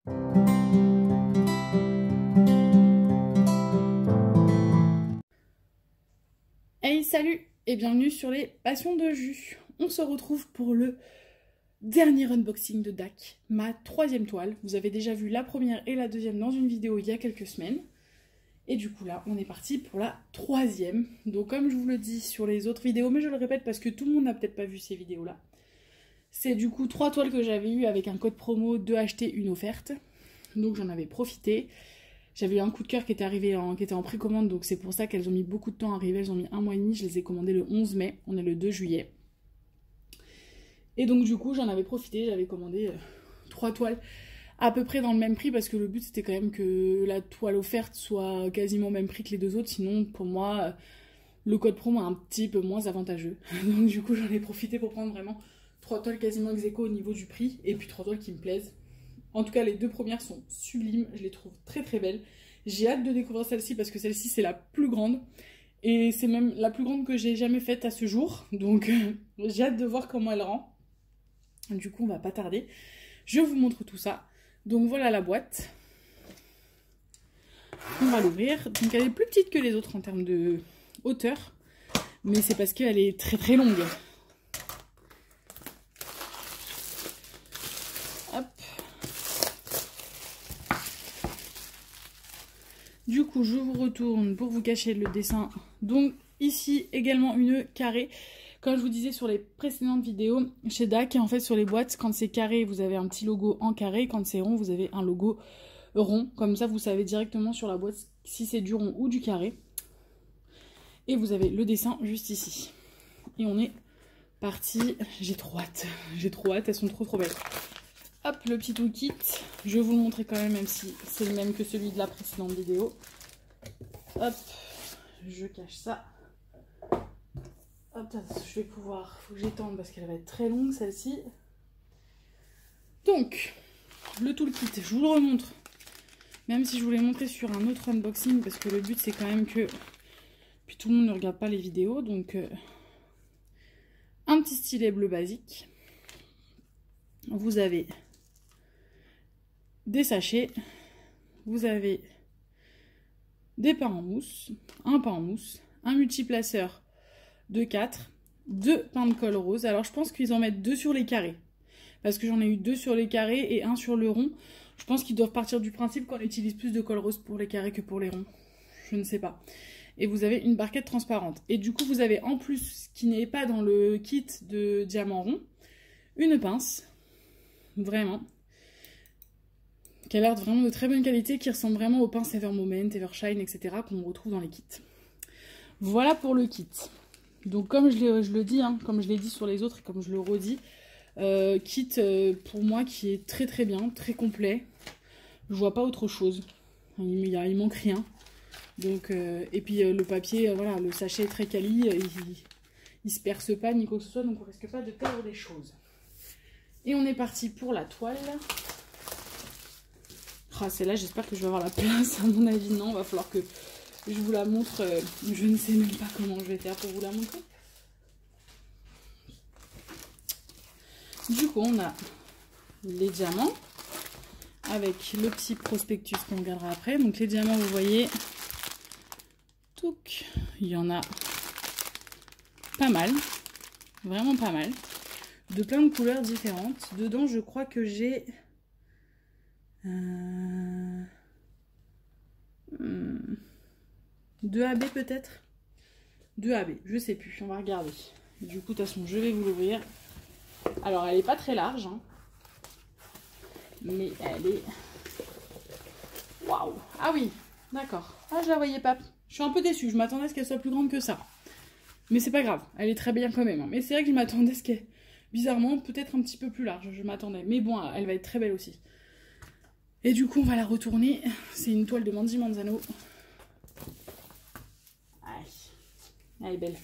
Hey, salut et bienvenue sur les Passions de Jus. On se retrouve pour le dernier unboxing de DAC, ma troisième toile. Vous avez déjà vu la première et la deuxième dans une vidéo il y a quelques semaines. Et du coup là, on est parti pour la troisième. Donc comme je vous le dis sur les autres vidéos, mais je le répète parce que tout le monde n'a peut-être pas vu ces vidéos-là. C'est du coup 3 toiles que j'avais eues avec un code promo de acheter une offerte. Donc j'en avais profité. J'avais eu un coup de cœur qui était arrivé qui était en précommande, donc c'est pour ça qu'elles ont mis beaucoup de temps à arriver. Elles ont mis 1 mois et demi, je les ai commandées le 11 mai, on est le 2 juillet. Et donc du coup j'en avais profité, j'avais commandé 3 toiles à peu près dans le même prix parce que le but c'était quand même que la toile offerte soit quasiment au même prix que les deux autres, sinon pour moi le code promo est un petit peu moins avantageux. Donc du coup j'en ai profité pour prendre vraiment 3 toiles quasiment ex-aequo au niveau du prix et puis 3 toiles qui me plaisent. En tout cas les deux premières sont sublimes, je les trouve très très belles. J'ai hâte de découvrir celle-ci parce que celle-ci c'est la plus grande. Et c'est même la plus grande que j'ai jamais faite à ce jour. Donc j'ai hâte de voir comment elle rend. Du coup on va pas tarder. Je vous montre tout ça. Donc voilà la boîte. On va l'ouvrir. Donc elle est plus petite que les autres en termes de hauteur. Mais c'est parce qu'elle est très très longue. Hop. Du coup je vous retourne pour vous cacher le dessin. Donc ici également une carrée. Comme je vous disais sur les précédentes vidéos, chez DAC, en fait sur les boîtes, quand c'est carré, vous avez un petit logo en carré. Quand c'est rond, vous avez un logo rond. Comme ça, vous savez directement sur la boîte si c'est du rond ou du carré. Et vous avez le dessin juste ici. Et on est parti. J'ai trop hâte. J'ai trop hâte, elles sont trop trop belles. Hop, le petit toolkit. Je vais vous le montrer quand même si c'est le même que celui de la précédente vidéo. Hop, je cache ça. Hop, je vais pouvoir, faut que j'étende parce qu'elle va être très longue celle-ci. Donc, le toolkit, je vous le remontre. Même si je vous l'ai montré sur un autre unboxing parce que le but c'est quand même que puis tout le monde ne regarde pas les vidéos. Donc, un petit stylet bleu basique. Vous avez des sachets. Vous avez des pains en mousse, un pain en mousse, un multiplaceur de 4, 2 pains de colle rose. Alors je pense qu'ils en mettent 2 sur les carrés. Parce que j'en ai eu 2 sur les carrés et 1 sur le rond. Je pense qu'ils doivent partir du principe qu'on utilise plus de colle rose pour les carrés que pour les ronds. Je ne sais pas. Et vous avez une barquette transparente. Et du coup vous avez en plus, ce qui n'est pas dans le kit de diamant rond, une pince. Vraiment. Qui a l'air vraiment de très bonne qualité, qui ressemble vraiment aux pinces Evermoment, Evershine, etc. qu'on retrouve dans les kits. Voilà pour le kit. Donc comme je le dis, hein, comme je l'ai dit sur les autres et comme je le redis, kit pour moi qui est très très bien, très complet. Je vois pas autre chose. Il manque rien. Donc, et puis le papier, voilà, le sachet est très quali, il se perce pas ni quoi que ce soit, donc on risque pas de perdre des choses. Et on est parti pour la toile. Ah, celle-là, j'espère que je vais avoir la place. À mon avis, non, va falloir que je vous la montre. Je ne sais même pas comment je vais faire pour vous la montrer. Du coup, on a les diamants avec le petit prospectus qu'on regardera après. Donc les diamants, vous voyez, touc, il y en a pas mal, vraiment pas mal, de plein de couleurs différentes. Dedans, je crois que j'ai 2 AB peut-être, 2 AB, je sais plus, on va regarder. Du coup, de toute façon, je vais vous l'ouvrir. Alors, elle est pas très large, hein, mais elle est... Waouh! Ah oui, d'accord. Ah, je la voyais pas. Je suis un peu déçue, je m'attendais à ce qu'elle soit plus grande que ça. Mais c'est pas grave, elle est très bien quand même. Hein. Mais c'est vrai que je m'attendais à ce qu'elle... Bizarrement, peut-être un petit peu plus large, je m'attendais. Mais bon, elle va être très belle aussi. Et du coup, on va la retourner. C'est une toile de Mandy Manzano. Elle est belle.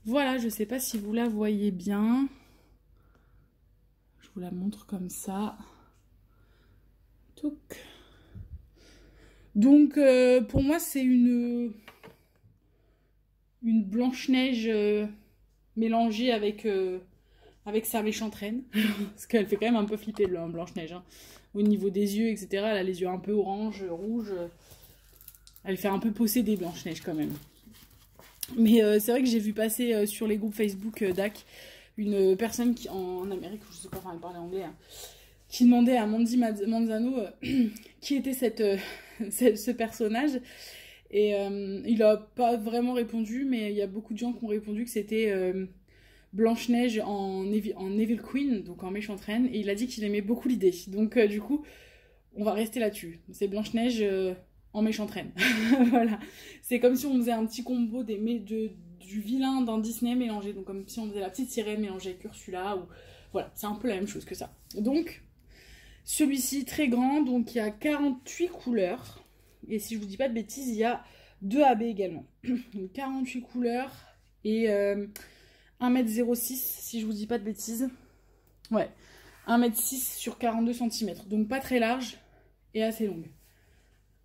Voilà, je sais pas si vous la voyez bien. Je vous la montre comme ça. Touc. Donc, pour moi, c'est une Blanche-Neige mélangée avec avec sa méchante reine. Parce qu'elle fait quand même un peu flipper Blanche-Neige. Hein. Au niveau des yeux, etc. Elle a les yeux un peu orange, rouge. Elle fait un peu posséder Blanche-Neige quand même. Mais c'est vrai que j'ai vu passer sur les groupes Facebook DAC une personne qui en Amérique, je sais pas, enfin elle parlait anglais, hein, qui demandait à Mandy Manzano qui était ce personnage. Et il a pas vraiment répondu, mais il y a beaucoup de gens qui ont répondu que c'était Blanche-Neige en Evil Queen, donc en méchante reine. Et il a dit qu'il aimait beaucoup l'idée. Donc du coup, on va rester là-dessus. C'est Blanche-Neige en méchante reine. Voilà. C'est comme si on faisait un petit combo du vilain d'un Disney mélangé. Donc comme si on faisait la petite sirène mélangée avec Ursula. Ou... Voilà, c'est un peu la même chose que ça. Donc, celui-ci très grand, donc il y a 48 couleurs. Et si je vous dis pas de bêtises, il y a 2 AB également. Donc 48 couleurs et 1m06 si je vous dis pas de bêtises. Ouais, 1m6 sur 42 cm. Donc pas très large et assez longue.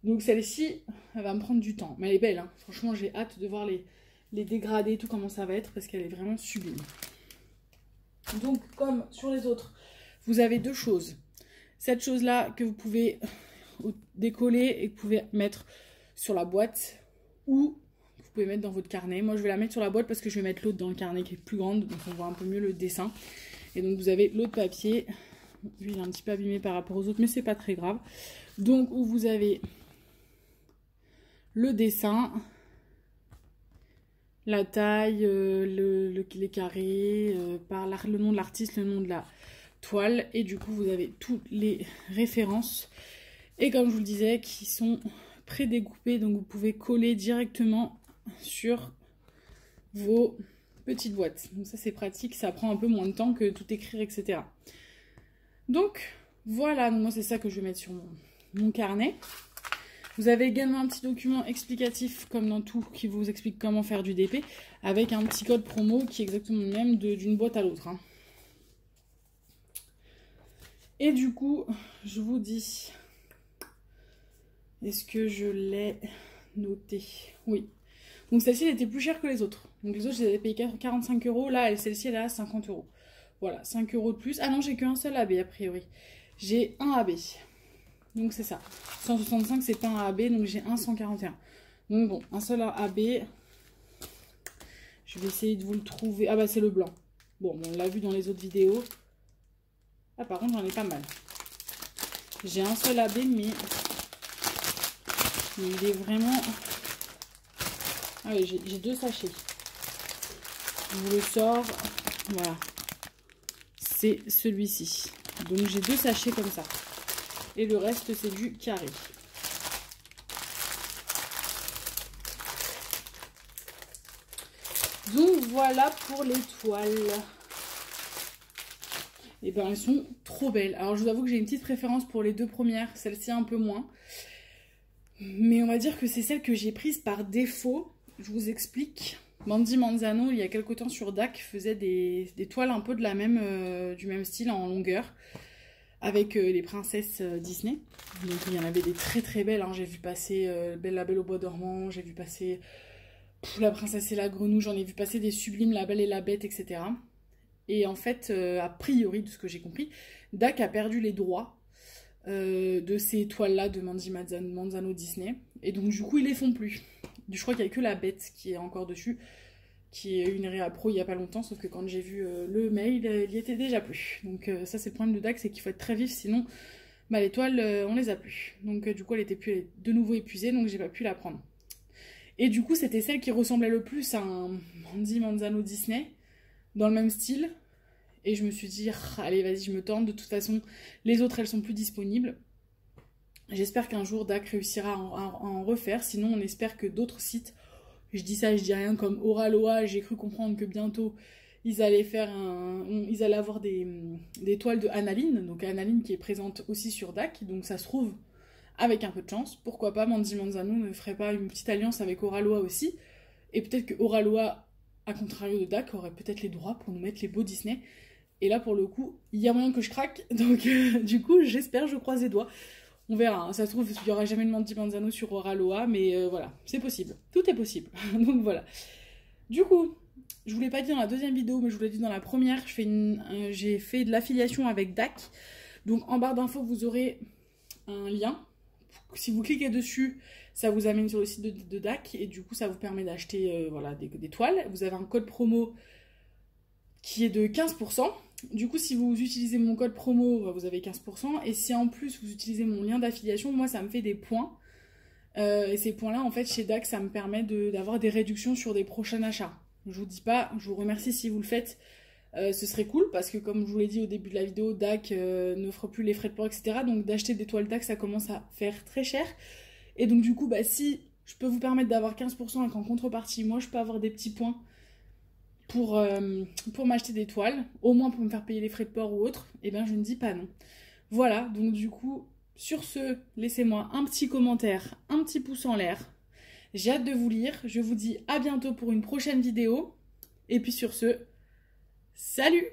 Donc celle-ci, elle va me prendre du temps. Mais elle est belle, hein. Franchement j'ai hâte de voir les dégradés et tout comment ça va être parce qu'elle est vraiment sublime. Donc comme sur les autres, vous avez 2 choses. Cette chose-là que vous pouvez décoller et que vous pouvez mettre sur la boîte ou vous pouvez mettre dans votre carnet. Moi je vais la mettre sur la boîte parce que je vais mettre l'autre dans le carnet qui est plus grande, donc on voit un peu mieux le dessin. Et donc vous avez l'autre papier, lui il est un petit peu abîmé par rapport aux autres mais c'est pas très grave. Donc où vous avez le dessin, la taille, les carrés, le nom de l'artiste, le nom de la toile, et du coup vous avez toutes les références et comme je vous le disais qui sont prédécoupées, donc vous pouvez coller directement sur vos petites boîtes. Donc ça c'est pratique, ça prend un peu moins de temps que tout écrire, etc. Donc voilà, moi c'est ça que je vais mettre sur mon carnet. Vous avez également un petit document explicatif comme dans tout qui vous explique comment faire du DP avec un petit code promo qui est exactement le même d'une boîte à l'autre, hein. Et du coup, je vous dis, est-ce que je l'ai noté? Oui. Donc celle-ci, elle était plus chère que les autres. Donc les autres, je les avais payé 45 €. Là, celle-ci, elle est à 50 €. Voilà, 5 € de plus. Ah non, j'ai qu'un seul AB, a priori. J'ai un AB. Donc c'est ça. 165, c'est pas un AB, donc j'ai un 141. Donc bon, un seul AB. Je vais essayer de vous le trouver. Ah bah c'est le blanc. Bon, on l'a vu dans les autres vidéos. Ah, par contre, j'en ai pas mal. J'ai un seul AB, mais il est vraiment... Ah oui, j'ai 2 sachets. Je vous le sors. Voilà. C'est celui-ci. Donc, j'ai 2 sachets comme ça. Et le reste, c'est du carré. Donc, voilà pour les toiles. Et ben elles sont trop belles. Alors je vous avoue que j'ai une petite préférence pour les 2 premières, celle-ci un peu moins. Mais on va dire que c'est celle que j'ai prise par défaut. Je vous explique. Mandy Manzano, il y a quelque temps sur DAC, faisait des toiles un peu de du même style en longueur. Avec les princesses Disney. Donc il y en avait des très très belles. Hein. J'ai vu passer La Belle au Bois dormant, j'ai vu passer La Princesse et la Grenouille, j'en ai vu passer des sublimes La Belle et la Bête, etc. Et en fait, a priori, de ce que j'ai compris, DAC a perdu les droits de ces toiles-là de Mandy Manzano Disney. Et donc, du coup, ils les font plus. Je crois qu'il n'y a que la Bête qui est encore dessus, qui est une réappro il n'y a pas longtemps, sauf que quand j'ai vu le mail, il y était déjà plus. Donc, ça, c'est le problème de DAC, c'est qu'il faut être très vif, sinon, bah, les toiles, on les a plus. Donc, du coup, elle était plus de nouveau épuisée, donc j'ai pas pu la prendre. Et du coup, c'était celle qui ressemblait le plus à un Mandy Manzano Disney, dans le même style. Et je me suis dit, allez, vas-y, je me tente. De toute façon, les autres, elles sont plus disponibles. J'espère qu'un jour, DAC réussira à en refaire. Sinon, on espère que d'autres sites, je dis ça, je dis rien, comme Oraloa, j'ai cru comprendre que bientôt, ils allaient avoir des toiles de Analine. Donc, Analine qui est présente aussi sur DAC. Donc, ça se trouve, avec un peu de chance, pourquoi pas Mandy Manzano ne ferait pas une petite alliance avec Oraloa aussi. Et peut-être que Oraloa, à contrario de DAC, aurait peut-être les droits pour nous mettre les beaux Disney. Et là, pour le coup, il y a moyen que je craque. Donc, du coup, j'espère, je croise les doigts. On verra. Hein. Ça se trouve, il n'y aura jamais de Mandy Manzano sur Oraloa. Mais voilà, c'est possible. Tout est possible. Donc, voilà. Du coup, je vous l'ai pas dit dans la deuxième vidéo, mais je vous l'ai dit dans la première, j'ai fait de l'affiliation avec DAC. Donc en barre d'infos, vous aurez un lien. Si vous cliquez dessus, ça vous amène sur le site de DAC et du coup ça vous permet d'acheter voilà, des toiles. Vous avez un code promo qui est de 15%. Du coup, si vous utilisez mon code promo, vous avez 15%. Et si en plus vous utilisez mon lien d'affiliation, moi ça me fait des points. Et ces points-là, en fait, chez DAC, ça me permet d'avoir des réductions sur des prochains achats. Je vous dis pas, je vous remercie si vous le faites. Ce serait cool parce que comme je vous l'ai dit au début de la vidéo, DAC n'offre plus les frais de port, etc. Donc d'acheter des toiles DAC, ça commence à faire très cher. Et donc du coup, bah, si je peux vous permettre d'avoir 15% et qu'en contrepartie, moi, je peux avoir des petits points pour m'acheter des toiles, au moins pour me faire payer les frais de port ou autre, et bien je ne dis pas non. Voilà, donc du coup, sur ce, laissez-moi un petit commentaire, un petit pouce en l'air. J'ai hâte de vous lire. Je vous dis à bientôt pour une prochaine vidéo. Et puis sur ce, salut!